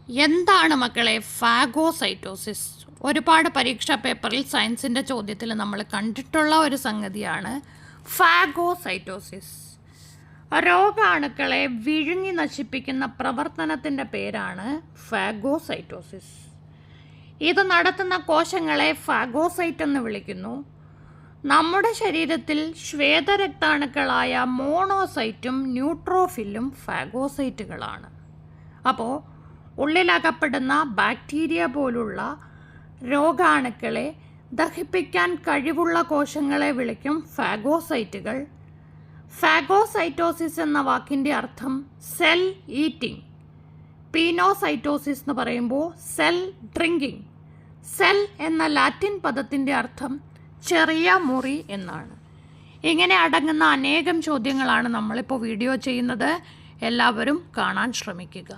എന്താണ് മക്കളെ ഫാഗോസൈറ്റോസിസ്? ഒരുപാട് പരീക്ഷാ പേപ്പറിൽ സയൻസിൻ്റെ ചോദ്യത്തിൽ നമ്മൾ കണ്ടിട്ടുള്ള ഒരു സംഗതിയാണ് ഫാഗോസൈറ്റോസിസ്. രോഗാണുക്കളെ വിഴുങ്ങി നശിപ്പിക്കുന്ന പ്രവർത്തനത്തിൻ്റെ പേരാണ് ഫാഗോസൈറ്റോസിസ്. ഇത് നടത്തുന്ന കോശങ്ങളെ ഫാഗോസൈറ്റ് എന്ന് വിളിക്കുന്നു. നമ്മുടെ ശരീരത്തിൽ ശ്വേതരക്താണുക്കളായ മോണോസൈറ്റും ന്യൂട്രോഫിലും ഫാഗോസൈറ്റുകളാണ്. അപ്പോൾ ഉള്ളിലകപ്പെടുന്ന ബാക്ടീരിയ പോലുള്ള രോഗാണുക്കളെ ദഹിപ്പിക്കാൻ കഴിവുള്ള കോശങ്ങളെ വിളിക്കും ഫാഗോസൈറ്റുകൾ. ഫാഗോസൈറ്റോസിസ് എന്ന വാക്കിൻ്റെ അർത്ഥം സെൽ ഈറ്റിംഗ്. പീനോസൈറ്റോസിസ് എന്ന് പറയുമ്പോൾ സെൽ ഡ്രിങ്കിങ്. സെൽ എന്ന ലാറ്റിൻ പദത്തിൻ്റെ അർത്ഥം ചെറിയ മുറി എന്നാണ്. ഇങ്ങനെ അടങ്ങുന്ന അനേകം ചോദ്യങ്ങളാണ് നമ്മളിപ്പോൾ വീഡിയോ ചെയ്യുന്നത്. എല്ലാവരും കാണാൻ ശ്രമിക്കുക.